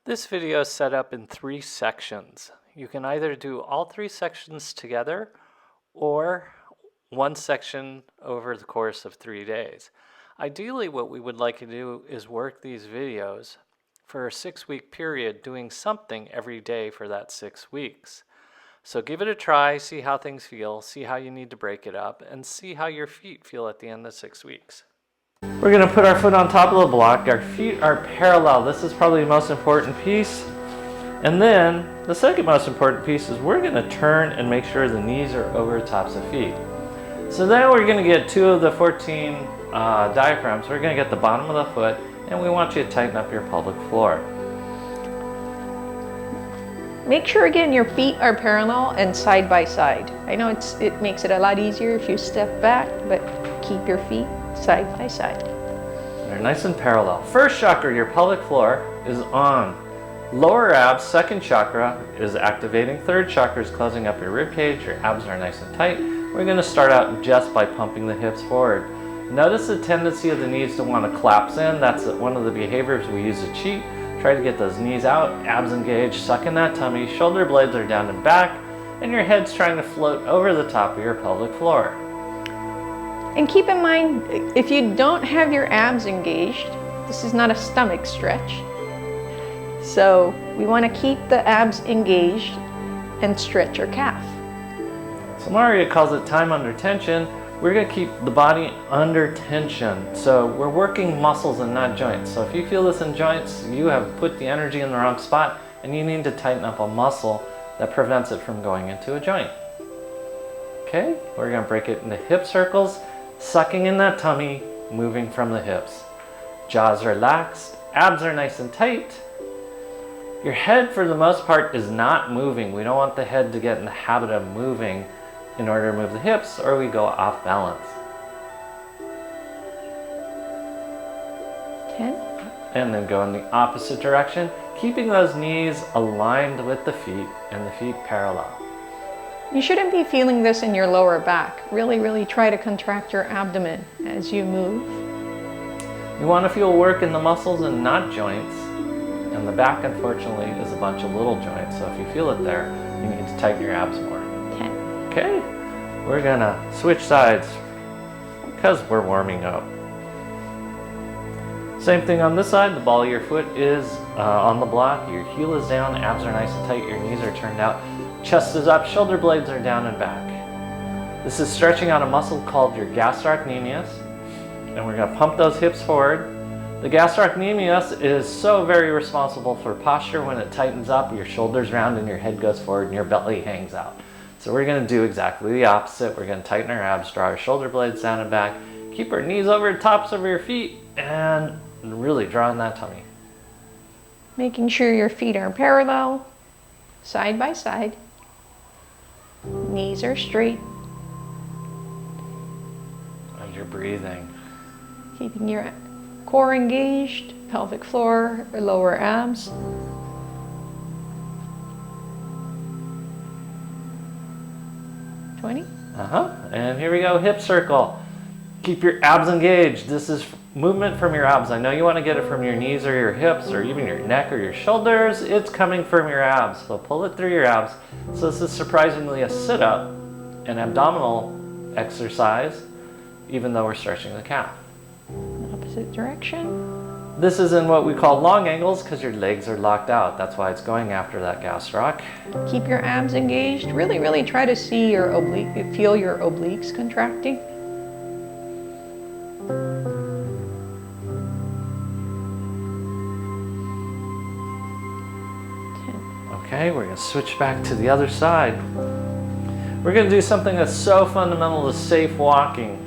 This video is set up in 3 sections. You can either do all 3 sections together or one section over the course of 3 days. Ideally, what we would like to do is work these videos for a 6-week period, doing something every day for that 6 weeks. So give it a try, see how things feel, see how you need to break it up, and see how your feet feel at the end of 6 weeks. We're going to put our foot on top of the block. Our feet are parallel. This is probably the most important piece. And then the second most important piece is we're going to turn and make sure the knees are over the tops of feet. So now we're going to get 2 of the 14 diaphragms. We're going to get the bottom of the foot, and we want you to tighten up your pelvic floor. Make sure again your feet are parallel and side by side. I know it makes it a lot easier if you step back, but keep your feet side by side. They're nice and parallel. First chakra, your pelvic floor, is on. Lower abs, second chakra, is activating. Third chakra is closing up your rib cage. Your abs are nice and tight. We're going to start out just by pumping the hips forward. Notice the tendency of the knees to want to collapse in. That's one of the behaviors we use to cheat. Try to get those knees out, abs engaged, suck in that tummy, shoulder blades are down and back, and your head's trying to float over the top of your pelvic floor. And keep in mind, if you don't have your abs engaged, this is not a stomach stretch. So we want to keep the abs engaged and stretch your calf. So Maria calls it time under tension. We're going to keep the body under tension. So we're working muscles and not joints. So if you feel this in joints, you have put the energy in the wrong spot and you need to tighten up a muscle that prevents it from going into a joint. Okay, we're going to break it into hip circles, sucking in that tummy, moving from the hips. Jaws relaxed, abs are nice and tight. Your head, for the most part, is not moving. We don't want the head to get in the habit of moving in order to move the hips, or we go off balance. 10. And then go in the opposite direction, keeping those knees aligned with the feet and the feet parallel. You shouldn't be feeling this in your lower back. Really try to contract your abdomen as you move. You want to feel work in the muscles and not joints. And the back, unfortunately, is a bunch of little joints. So if you feel it there, you need to tighten your abs more. 10. Okay, we're gonna switch sides because we're warming up. Same thing on this side. The ball of your foot is on the block. Your heel is down, abs are nice and tight, your knees are turned out, chest is up, shoulder blades are down and back. This is stretching out a muscle called your gastrocnemius, and we're gonna pump those hips forward. The gastrocnemius is so very responsible for posture. When it tightens up, your shoulders round and your head goes forward and your belly hangs out. So we're going to do exactly the opposite. We're going to tighten our abs, draw our shoulder blades down and back, keep our knees over the tops of your feet, and really draw in that tummy. Making sure your feet are parallel, side by side. Knees are straight. And you're breathing. Keeping your core engaged, pelvic floor, or lower abs. And here we go, hip circle. Keep your abs engaged. This is movement from your abs. I know you want to get it from your knees or your hips or even your neck or your shoulders. It's coming from your abs. So pull it through your abs. So this is surprisingly a sit-up, an abdominal exercise, even though we're stretching the calf. Opposite direction. This is in what we call long angles because your legs are locked out. That's why it's going after that gastroc. Keep your abs engaged. Really try to see your feel your obliques contracting. Okay, we're going to switch back to the other side. We're going to do something that's so fundamental to safe walking.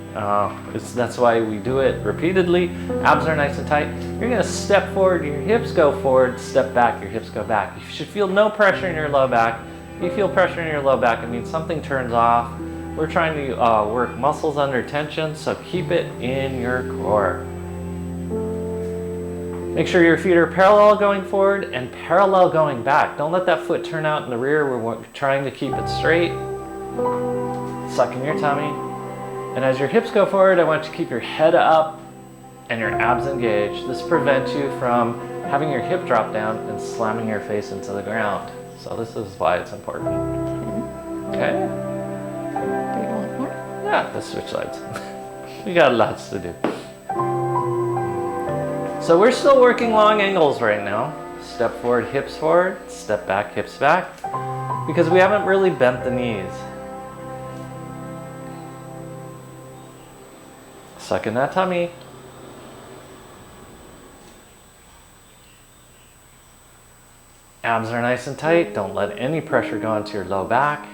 That's why we do it repeatedly. Abs are nice and tight. You're going to step forward, your hips go forward, step back, your hips go back. You should feel no pressure in your low back. If you feel pressure in your low back, it means something turns off. We're trying to work muscles under tension, so keep it in your core. Make sure your feet are parallel going forward and parallel going back. Don't let that foot turn out in the rear. We're trying to keep it straight. Suck in your tummy. And as your hips go forward, I want you to keep your head up and your abs engaged. This prevents you from having your hip drop down and slamming your face into the ground. So this is why it's important. 10. Okay? Do you want more? Yeah, let's switch sides. We got lots to do. So we're still working long angles right now. Step forward, hips forward, step back, hips back, because we haven't really bent the knees. Suck in that tummy. Abs are nice and tight. Don't let any pressure go into your low back.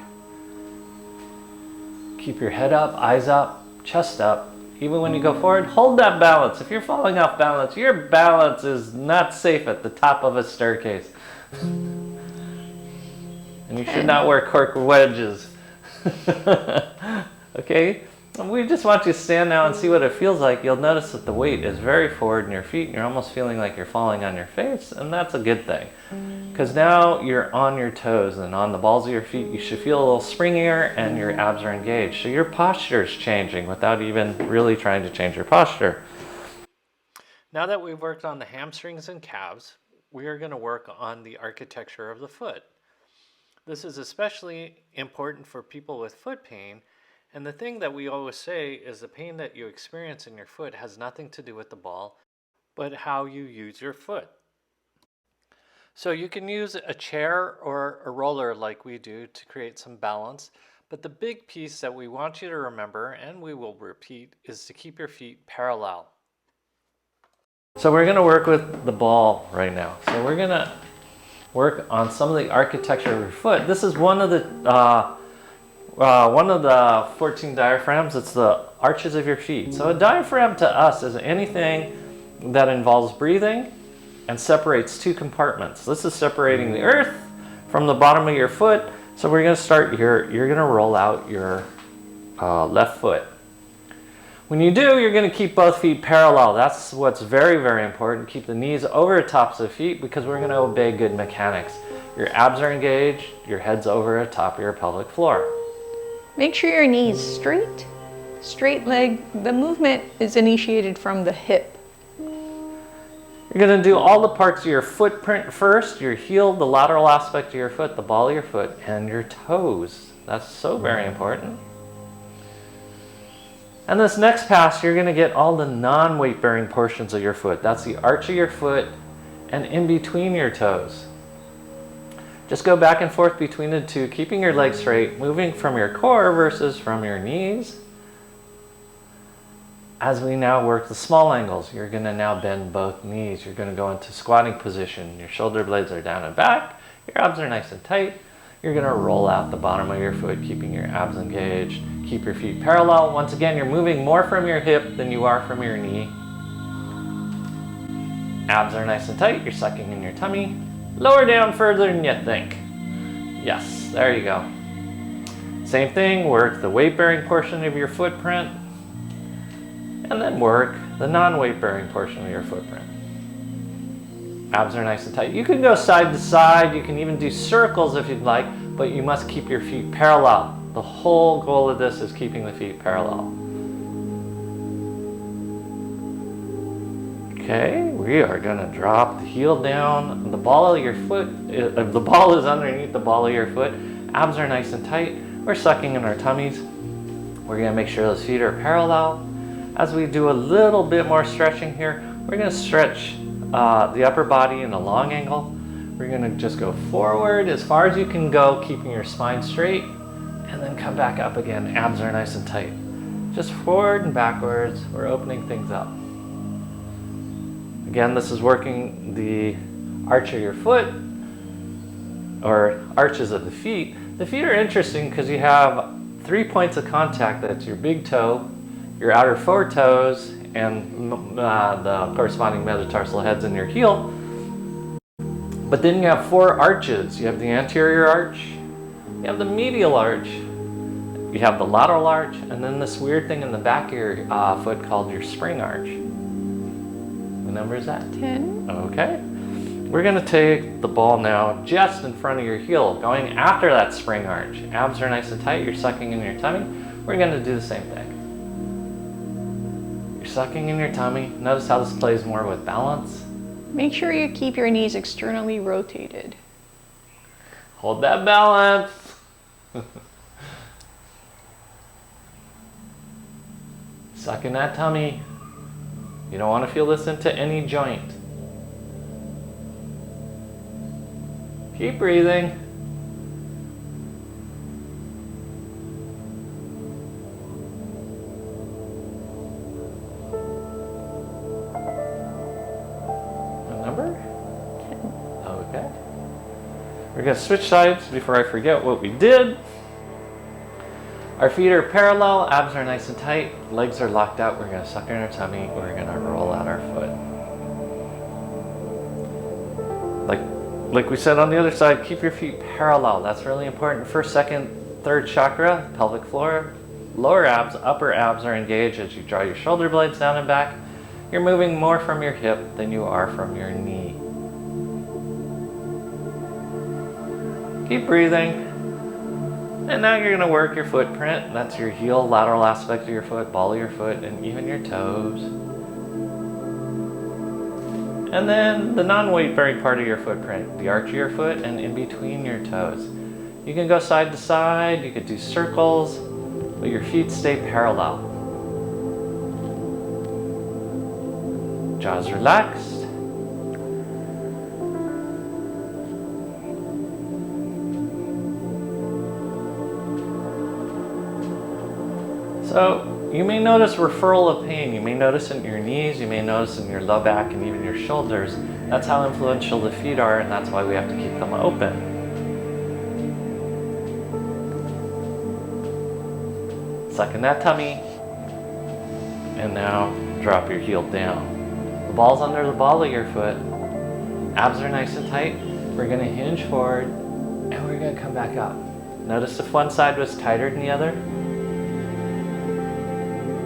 Keep your head up, eyes up, chest up. Even when you go forward, hold that balance. If you're falling off balance, your balance is not safe at the top of a staircase. And you should not wear cork wedges. Okay? We just want you to stand now and see what it feels like. You'll notice that the weight is very forward in your feet and you're almost feeling like you're falling on your face, and that's a good thing. Because now you're on your toes and on the balls of your feet, you should feel a little springier and your abs are engaged. So your posture is changing without even really trying to change your posture. Now that we've worked on the hamstrings and calves, we are going to work on the architecture of the foot. This is especially important for people with foot pain. And the thing that we always say is the pain that you experience in your foot has nothing to do with the ball, but how you use your foot. So you can use a chair or a roller like we do to create some balance, but the big piece that we want you to remember, and we will repeat, is to keep your feet parallel. So we're going to work with the ball right now. So we're going to work on some of the architecture of your foot. This is one of the 14 diaphragms. It's the arches of your feet. So a diaphragm to us is anything that involves breathing and separates two compartments. This is separating the earth from the bottom of your foot. So we're going to start here. You're going to roll out your left foot. When you do, you're going to keep both feet parallel. That's what's very, very important. Keep the knees over the tops of the feet because we're going to obey good mechanics. Your abs are engaged. Your head's over the top of your pelvic floor. Make sure your knees straight. Straight leg. The movement is initiated from the hip. You're going to do all the parts of your footprint first, your heel, the lateral aspect of your foot, the ball of your foot, and your toes. That's so very important. And this next pass, you're going to get all the non-weight bearing portions of your foot. That's the arch of your foot and in between your toes. Just go back and forth between the two, keeping your legs straight, moving from your core versus from your knees. As we now work the small angles, you're going to now bend both knees. You're going to go into squatting position. Your shoulder blades are down and back. Your abs are nice and tight. You're going to roll out the bottom of your foot, keeping your abs engaged. Keep your feet parallel. Once again, you're moving more from your hip than you are from your knee. Abs are nice and tight. You're sucking in your tummy. Lower down further than you think. Yes, there you go. Same thing, work the weight-bearing portion of your footprint, and then work the non-weight-bearing portion of your footprint. Abs are nice and tight. You can go side to side, you can even do circles if you'd like, but you must keep your feet parallel. The whole goal of this is keeping the feet parallel. Okay, we are going to drop the heel down. The ball of your foot, the ball is underneath the ball of your foot. Abs are nice and tight. We're sucking in our tummies. We're going to make sure those feet are parallel. As we do a little bit more stretching here, we're going to stretch the upper body in a long angle. We're going to just go forward as far as you can go, keeping your spine straight, and then come back up again. Abs are nice and tight. Just forward and backwards. We're opening things up. Again, this is working the arch of your foot, or arches of the feet. The feet are interesting because you have 3 points of contact. That's your big toe, your outer 4 toes, and the corresponding metatarsal heads in your heel. But then you have 4 arches. You have the anterior arch, you have the medial arch, you have the lateral arch, and then this weird thing in the back of your foot called your spring arch. What number is that? 10. Okay. We're going to take the ball now just in front of your heel, going after that spring arch. Abs are nice and tight. You're sucking in your tummy. We're going to do the same thing. You're sucking in your tummy. Notice how this plays more with balance. Make sure you keep your knees externally rotated. Hold that balance. Suck in that tummy. You don't want to feel this into any joint. Keep breathing. What number? 10. Okay. We're going to switch sides before I forget what we did. Our feet are parallel, abs are nice and tight, legs are locked out. We're going to suck in our tummy, we're going to roll out our foot. Like we said on the other side, keep your feet parallel. That's really important. First, second, third chakra, pelvic floor, lower abs, upper abs are engaged as you draw your shoulder blades down and back. You're moving more from your hip than you are from your knee. Keep breathing. And now you're going to work your footprint. That's your heel, lateral aspect of your foot, ball of your foot, and even your toes. And then the non-weight bearing part of your footprint, the arch of your foot and in between your toes. You can go side to side, you could do circles, but your feet stay parallel. Jaws relaxed. So you may notice referral of pain. You may notice it in your knees, you may notice in your low back and even your shoulders. That's how influential the feet are, and that's why we have to keep them open. Suck in that tummy. And now drop your heel down. The ball's under the ball of your foot. Abs are nice and tight. We're going to hinge forward and we're going to come back up. Notice if one side was tighter than the other.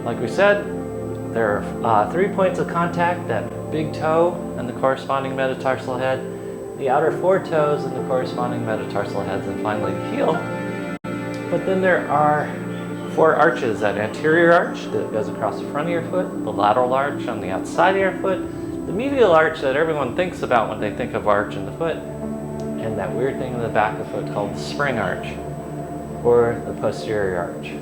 Like we said, there are 3 points of contact, that big toe and the corresponding metatarsal head, the outer 4 toes and the corresponding metatarsal heads, and finally the heel. But then there are 4 arches, that anterior arch that goes across the front of your foot, the lateral arch on the outside of your foot, the medial arch that everyone thinks about when they think of arch in the foot, and that weird thing in the back of the foot called the spring arch, or the posterior arch.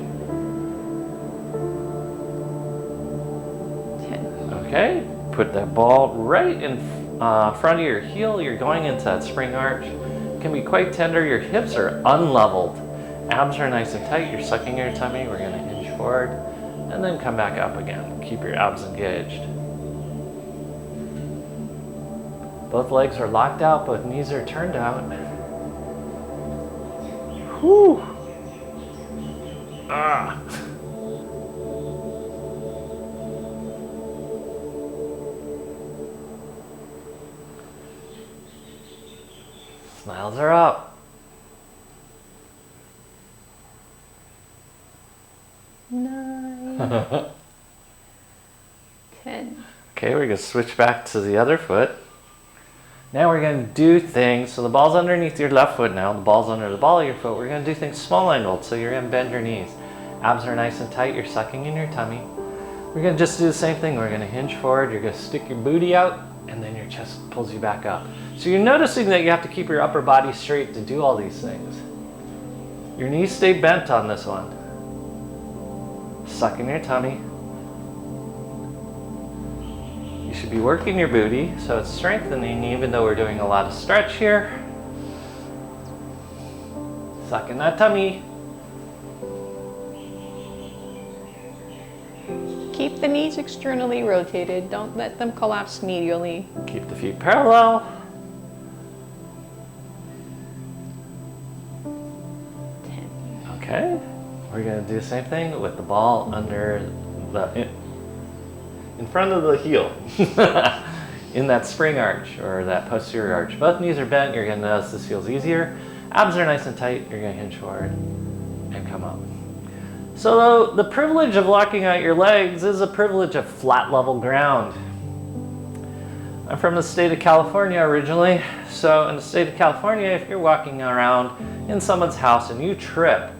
Okay, put that ball right in front of your heel. You're going into that spring arch. It can be quite tender. Your hips are unleveled. Abs are nice and tight. You're sucking your tummy. We're going to hinge forward and then come back up again. Keep your abs engaged. Both legs are locked out. Both knees are turned out. Whew. Ah. Smiles are up. 9, 10. Okay, we're going to switch back to the other foot. Now we're going to do things. So the ball's underneath your left foot now. The ball's under the ball of your foot. We're going to do things small angled. So you're going to bend your knees. Abs are nice and tight. You're sucking in your tummy. We're going to just do the same thing. We're going to hinge forward. You're going to stick your booty out, and then your chest pulls you back up. So you're noticing that you have to keep your upper body straight to do all these things. Your knees stay bent on this one. Suck in your tummy. You should be working your booty, so it's strengthening even though we're doing a lot of stretch here. Suck in that tummy. Keep the knees externally rotated. Don't let them collapse medially. Keep the feet parallel. 10. Okay. We're going to do the same thing with the ball under the in front of the heel. In that spring arch or that posterior arch. Both knees are bent. You're going to notice this feels easier. Abs are nice and tight. You're going to hinge forward and come up. So the privilege of locking out your legs is a privilege of flat level ground. I'm from the state of California originally. So in the state of California, if you're walking around in someone's house and you trip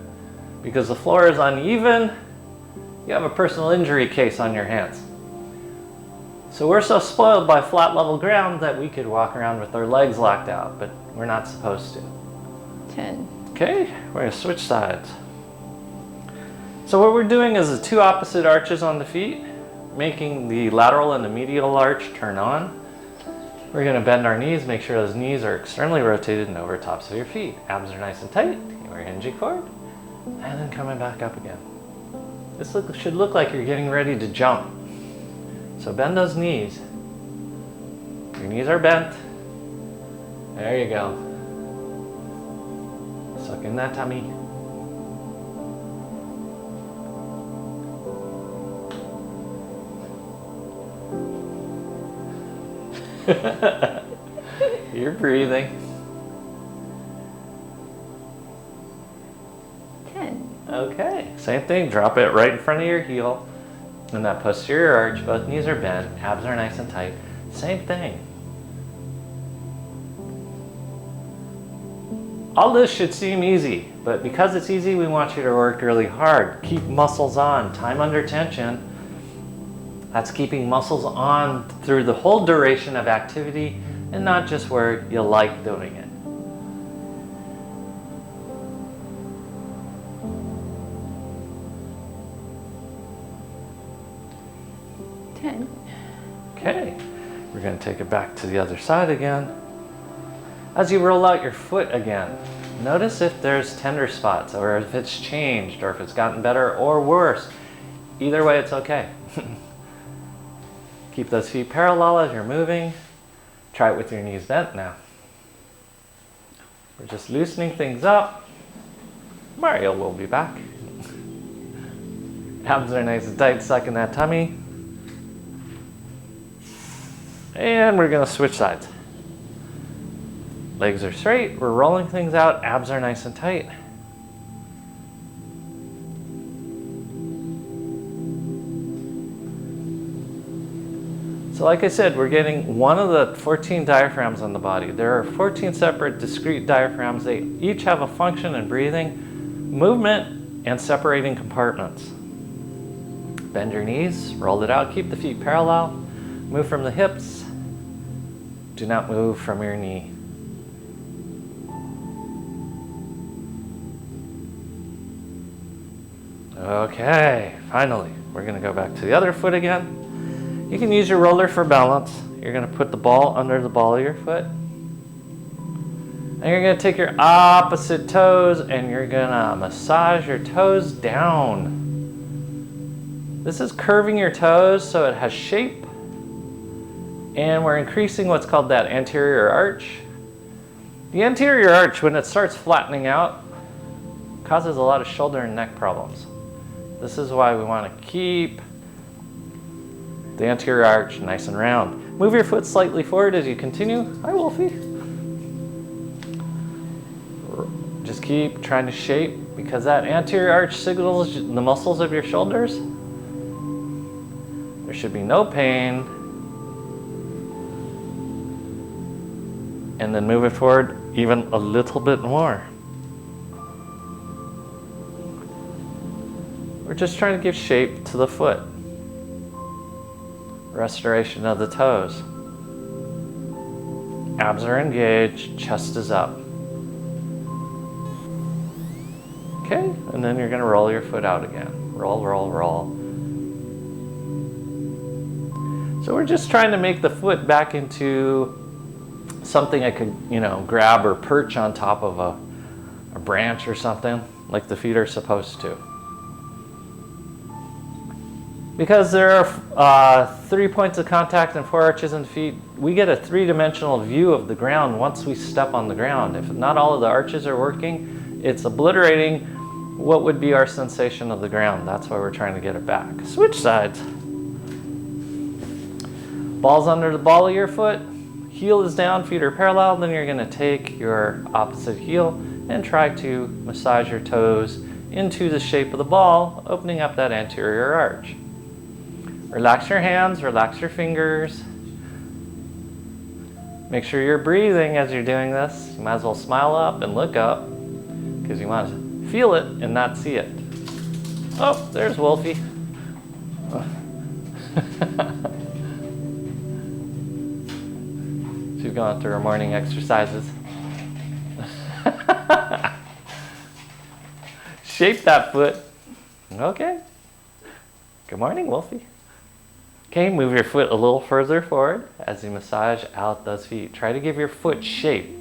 because the floor is uneven, you have a personal injury case on your hands. So we're so spoiled by flat level ground that we could walk around with our legs locked out, but we're not supposed to. 10. Okay, we're gonna switch sides. So what we're doing is the two opposite arches on the feet, making the lateral and the medial arch turn on. We're gonna bend our knees, make sure those knees are externally rotated and over tops of your feet. Abs are nice and tight, we're hinging forward, and then coming back up again. This should look like you're getting ready to jump. So bend those knees. Your knees are bent. There you go. Suck in that tummy. You're breathing. 10. Okay, same thing. Drop it right in front of your heel. And that posterior arch, both knees are bent, abs are nice and tight. Same thing. All this should seem easy, but because it's easy, we want you to work really hard. Keep muscles on, time under tension. That's keeping muscles on through the whole duration of activity and not just where you like doing it. Okay, we're going to take it back to the other side again. As you roll out your foot again, notice if there's tender spots or if it's changed or if it's gotten better or worse. Either way, it's okay. Keep those feet parallel as you're moving. Try it with your knees bent now. We're just loosening things up. Mario will be back. Abs are nice and tight, sucking that tummy. And we're gonna switch sides. Legs are straight, we're rolling things out, abs are nice and tight. So like I said, we're getting one of the 14 diaphragms on the body. There are 14 separate discrete diaphragms. They each have a function in breathing, movement, and separating compartments. Bend your knees, roll it out, keep the feet parallel, move from the hips. Do not move from your knee. Okay, finally, we're gonna go back to the other foot again. You can use your roller for balance. You're gonna put the ball under the ball of your foot. And you're gonna take your opposite toes and you're gonna massage your toes down. This is curving your toes so it has shape. And we're increasing what's called that anterior arch. The anterior arch, when it starts flattening out, causes a lot of shoulder and neck problems. This is why we want to keep the anterior arch nice and round. Move your foot slightly forward as you continue. Hi, Wolfie. Just keep trying to shape because that anterior arch signals the muscles of your shoulders. There should be no pain. And then move it forward even a little bit more. We're just trying to give shape to the foot. Restoration of the toes. Abs are engaged, chest is up. Okay, and then you're gonna roll your foot out again. Roll, roll, roll. So we're just trying to make the foot back into something I could, grab or perch on top of a branch or something, like the feet are supposed to. Because there are 3 points of contact and 4 arches in the feet, we get a 3-dimensional view of the ground once we step on the ground. If not all of the arches are working, it's obliterating what would be our sensation of the ground. That's why we're trying to get it back. Switch sides. Ball's under the ball of your foot. Heel is down, feet are parallel, then you're gonna take your opposite heel and try to massage your toes into the shape of the ball, opening up that anterior arch. Relax your hands, relax your fingers. Make sure you're breathing as you're doing this. You might as well smile up and look up because you want to feel it and not see it. Oh, there's Wolfie. She's going through her morning exercises. Shape that foot. Okay. Good morning, Wolfie. Okay, move your foot a little further forward as you massage out those feet. Try to give your foot shape.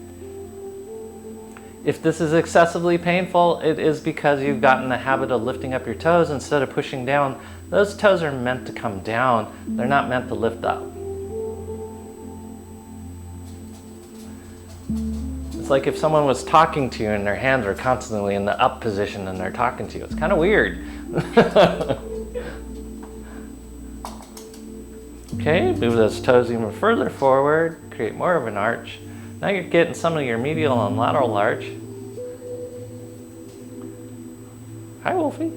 If this is excessively painful, it is because you've gotten the habit of lifting up your toes instead of pushing down. Those toes are meant to come down. They're not meant to lift up. It's like if someone was talking to you and their hands are constantly in the up position and they're talking to you. It's kind of weird. Okay, move those toes even further forward, create more of an arch. Now you're getting some of your medial and lateral arch. Hi, Wolfie.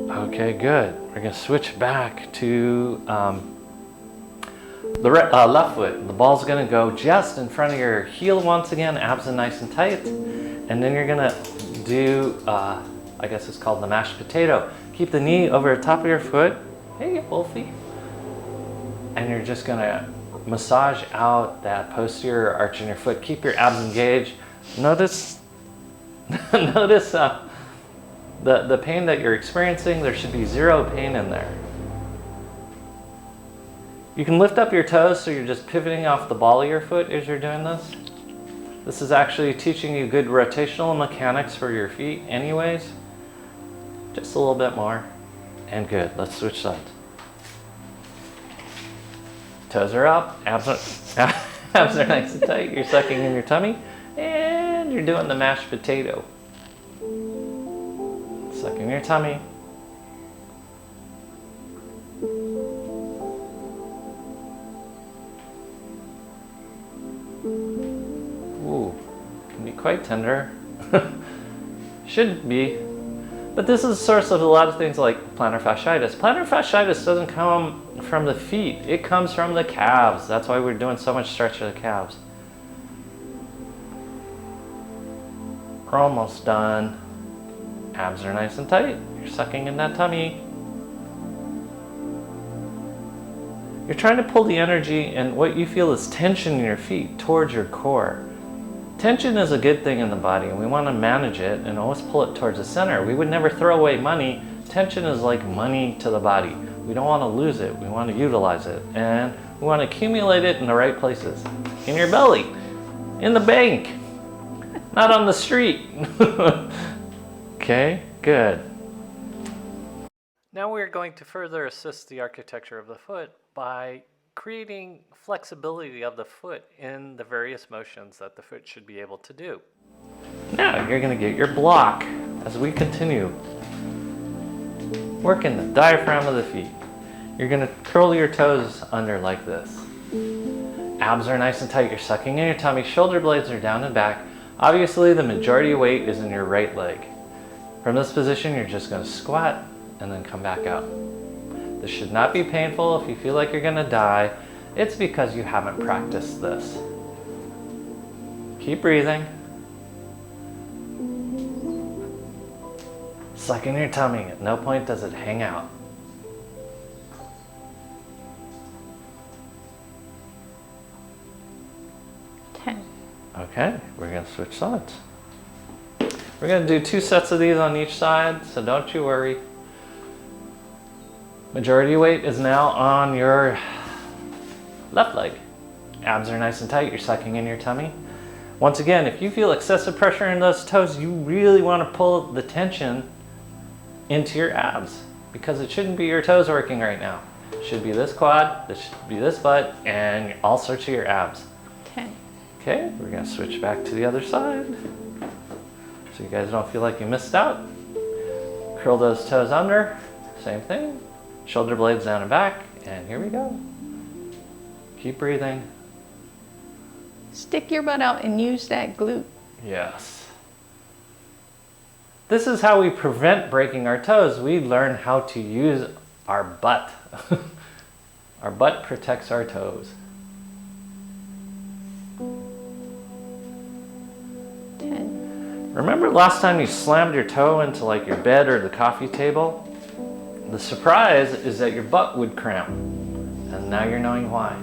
Okay, good. We're going to switch back to the left foot. The ball's going to go just in front of your heel once again, abs are nice and tight. And then you're going to do, I guess it's called the mashed potato. Keep the knee over the top of your foot. Hey, Wolfie. And you're just going to massage out that posterior arch in your foot. Keep your abs engaged. Notice, notice the pain that you're experiencing. There should be zero pain in there. You can lift up your toes so you're just pivoting off the ball of your foot as you're doing this. This is actually teaching you good rotational mechanics for your feet anyways. Just a little bit more. And good. Let's switch sides. Toes are up. Abs are nice and tight. You're sucking in your tummy. And you're doing the mashed potato. Suck in your tummy. Ooh, can be quite tender. Shouldn't be. But this is a source of a lot of things like plantar fasciitis. Plantar fasciitis doesn't come from the feet. It comes from the calves. That's why we're doing so much stretch of the calves. We're almost done. Abs are nice and tight. You're sucking in that tummy. You're trying to pull the energy and what you feel is tension in your feet towards your core. Tension is a good thing in the body and we want to manage it and always pull it towards the center. We would never throw away money. Tension is like money to the body. We don't want to lose it. We want to utilize it and we want to accumulate it in the right places. In your belly, in the bank, not on the street. Okay, good. Now we're going to further assist the architecture of the foot by creating flexibility of the foot in the various motions that the foot should be able to do. Now you're going to get your block as we continue. Working the diaphragm of the feet. You're going to curl your toes under like this. Abs are nice and tight. You're sucking in your tummy. Shoulder blades are down and back. Obviously the majority of weight is in your right leg. From this position you're just going to squat and then come back out. This should not be painful. If you feel like you're going to die, it's because you haven't practiced this. Keep breathing. Suck in your tummy. At no point does it hang out. Okay, we're going to switch sides. We're going to do 2 sets of these on each side, so don't you worry. Majority weight is now on your left leg. Abs are nice and tight. You're sucking in your tummy. Once again, if you feel excessive pressure in those toes, you really want to pull the tension into your abs because it shouldn't be your toes working right now. It should be this quad, this should be this butt, and all sorts of your abs. 10. Okay, we're going to switch back to the other side so you guys don't feel like you missed out. Curl those toes under, same thing. Shoulder blades down and back, and here we go. Keep breathing. Stick your butt out and use that glute. Yes. This is how we prevent breaking our toes. We learn how to use our butt. Our butt protects our toes. 10. Remember last time you slammed your toe into like your bed or the coffee table? The surprise is that your butt would cramp. And now you're knowing why.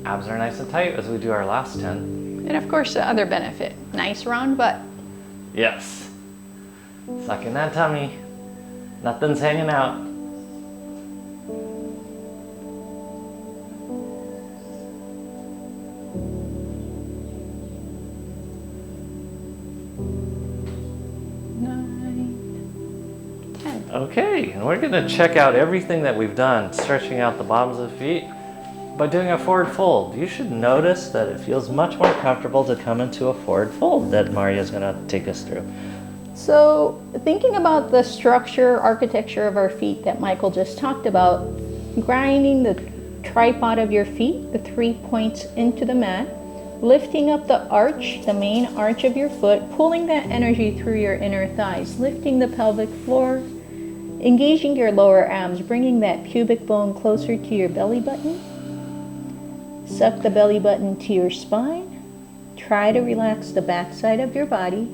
Abs are nice and tight as we do our last 10. And of course, the other benefit, nice round butt. Yes. Suck in that tummy. Nothing's hanging out. Okay, and we're gonna check out everything that we've done, stretching out the bottoms of the feet by doing a forward fold. You should notice that it feels much more comfortable to come into a forward fold that Maria's gonna take us through. So thinking about the structure, architecture of our feet that Michael just talked about, grinding the tripod of your feet, the 3 points into the mat, lifting up the arch, the main arch of your foot, pulling that energy through your inner thighs, lifting the pelvic floor, engaging your lower abs, bringing that pubic bone closer to your belly button. Suck the belly button to your spine. Try to relax the back side of your body.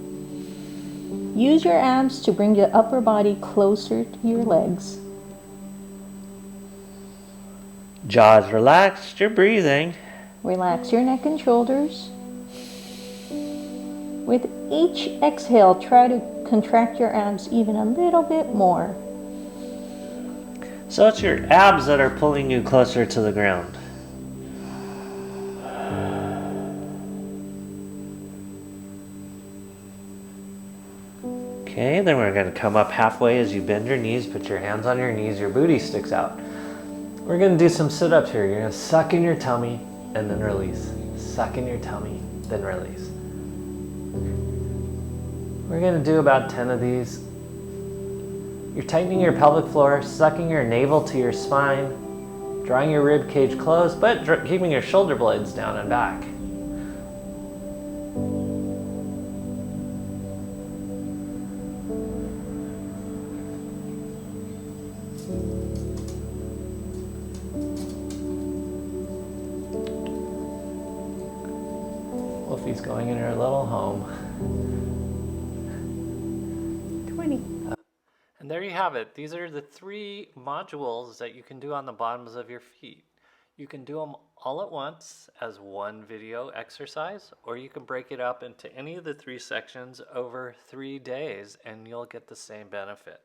Use your abs to bring your upper body closer to your legs. Jaws relaxed, you're breathing. Relax your neck and shoulders. With each exhale, try to contract your abs even a little bit more. So it's your abs that are pulling you closer to the ground. Okay, then we're gonna come up halfway as you bend your knees, put your hands on your knees, your booty sticks out. We're gonna do some sit-ups here. You're gonna suck in your tummy and then release. Suck in your tummy, then release. We're gonna do about 10 of these. You're tightening your pelvic floor, sucking your navel to your spine, drawing your rib cage closed, but keeping your shoulder blades down and back. Wolfie's going in her little home. 20. And there you have it. These are the 3 modules that you can do on the bottoms of your feet. You can do them all at once as one video exercise, or you can break it up into any of the 3 sections over 3 days and you'll get the same benefit.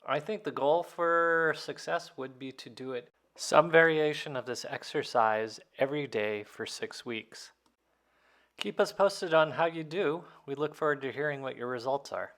I think the goal for success would be to do it some variation of this exercise every day for 6 weeks. Keep us posted on how you do. We look forward to hearing what your results are.